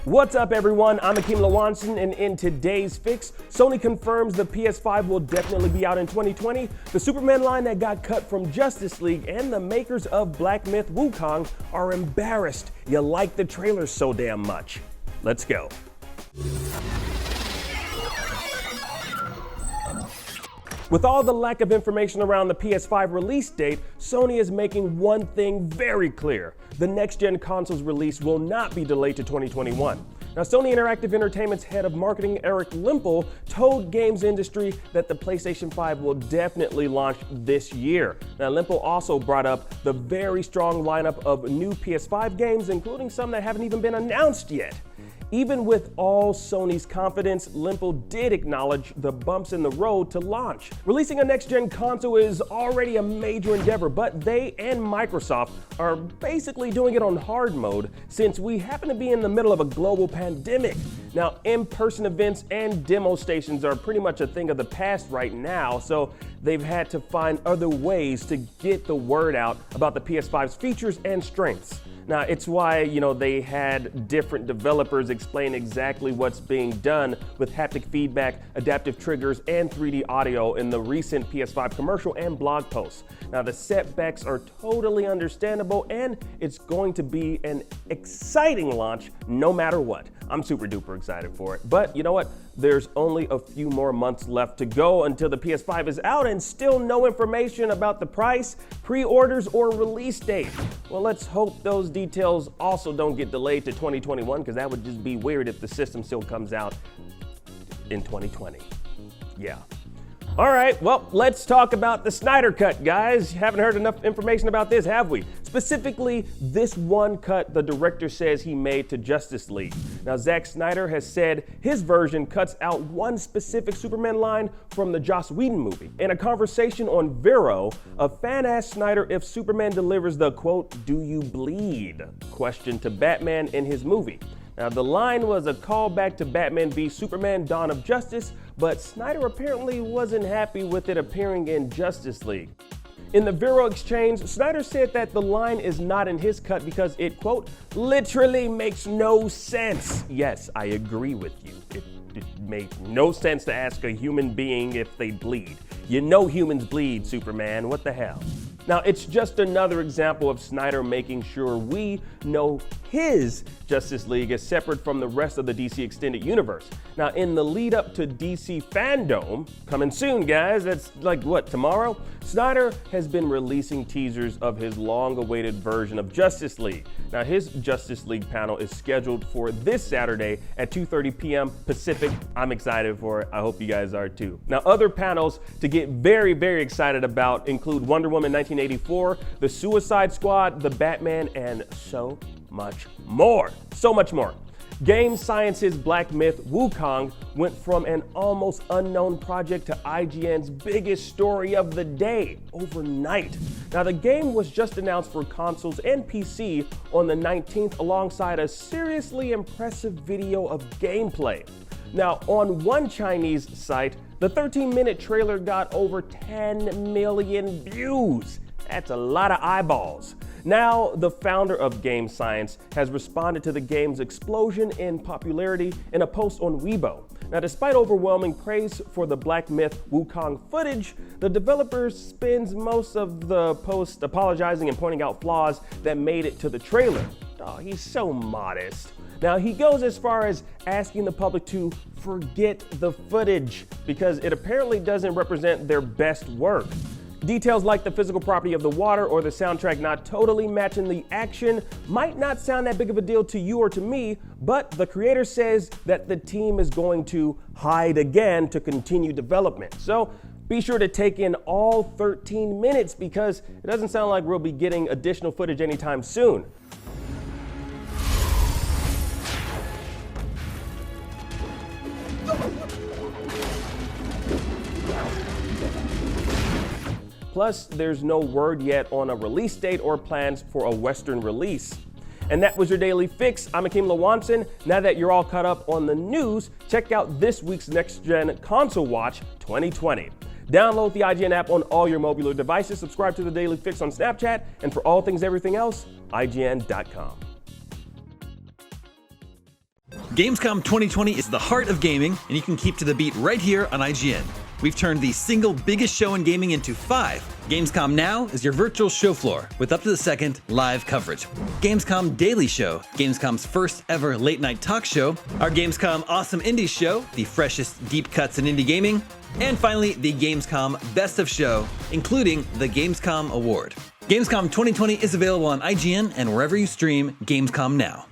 What's up, everyone? I'm Akeem Lawanson, and in today's fix, Sony confirms the PS5 will definitely be out in 2020, the Superman line that got cut from Justice League, and the makers of Black Myth Wukong are embarrassed you like the trailer so damn much. Let's go. With all the lack of information around the PS5 release date, Sony is making one thing very clear. The next-gen console's release will not be delayed to 2021. Now, Sony Interactive Entertainment's head of marketing, Eric Limpel, told Games Industry that the PlayStation 5 will definitely launch this year. Now, Limpel also brought up the very strong lineup of new PS5 games, including some that haven't even been announced yet. Even with all Sony's confidence, Limpel did acknowledge the bumps in the road to launch. Releasing a next-gen console is already a major endeavor, but they and Microsoft are basically doing it on hard mode since we happen to be in the middle of a global pandemic. Now, in-person events and demo stations are pretty much a thing of the past right now, so they've had to find other ways to get the word out about the PS5's features and strengths. Now, it's why, they had different developers explain exactly what's being done with haptic feedback, adaptive triggers, and 3D audio in the recent PS5 commercial and blog posts. Now, the setbacks are totally understandable, and it's going to be an exciting launch no matter what. I'm super duper excited for it. But you know what? There's only a few more months left to go until the PS5 is out, and still no information about the price, pre-orders, or release date. Well, let's hope those details also don't get delayed to 2021, because that would just be weird if the system still comes out in 2020. Yeah. All right, well, let's talk about the Snyder Cut, guys. Haven't heard enough information about this, have we? Specifically, this one cut the director says he made to Justice League. Now, Zack Snyder has said his version cuts out one specific Superman line from the Joss Whedon movie. In a conversation on Vero, a fan asked Snyder if Superman delivers the, quote, "do you bleed?" question to Batman in his movie. Now, the line was a callback to Batman v Superman: Dawn of Justice, but Snyder apparently wasn't happy with it appearing in Justice League. In the Vero exchange, Snyder said that the line is not in his cut because it, quote, "literally makes no sense." Yes, I agree with you. It makes no sense to ask a human being if they bleed. You know humans bleed, Superman. What the hell? Now, it's just another example of Snyder making sure we know his Justice League is separate from the rest of the DC Extended Universe. Now, in the lead up to DC Fandom, coming soon, guys, that's like what, tomorrow? Snyder has been releasing teasers of his long-awaited version of Justice League. Now, his Justice League panel is scheduled for this Saturday at 2:30 p.m. Pacific. I'm excited for it. I hope you guys are too. Now, other panels to get very, very excited about include Wonder Woman 1984, The Suicide Squad, The Batman, and so much more. So much more. Game Science's Black Myth Wukong went from an almost unknown project to IGN's biggest story of the day overnight. Now, the game was just announced for consoles and PC on the 19th alongside a seriously impressive video of gameplay. Now, on one Chinese site, the 13-minute trailer got over 10 million views. That's a lot of eyeballs. Now, the founder of Game Science has responded to the game's explosion in popularity in a post on Weibo. Now, despite overwhelming praise for the Black Myth Wukong footage, the developer spends most of the post apologizing and pointing out flaws that made it to the trailer. Oh, he's so modest. Now, he goes as far as asking the public to forget the footage because it apparently doesn't represent their best work. Details like the physical property of the water or the soundtrack not totally matching the action might not sound that big of a deal to you or to me, but the creator says that the team is going to hide again to continue development. So be sure to take in all 13 minutes because it doesn't sound like we'll be getting additional footage anytime soon. Plus, there's no word yet on a release date or plans for a Western release. And that was your Daily Fix. I'm Akeem Lawanson. Now that you're all caught up on the news, check out this week's Next Gen Console Watch 2020. Download the IGN app on all your mobile devices, subscribe to the Daily Fix on Snapchat, and for all things everything else, IGN.com. Gamescom 2020 is the heart of gaming, and you can keep to the beat right here on IGN. We've turned the single biggest show in gaming into 5. Gamescom Now is your virtual show floor with up-to-the-second live coverage. Gamescom Daily Show, Gamescom's first ever late-night talk show. Our Gamescom Awesome Indies Show, the freshest deep cuts in indie gaming. And finally, the Gamescom Best of Show, including the Gamescom Award. Gamescom 2020 is available on IGN and wherever you stream Gamescom Now.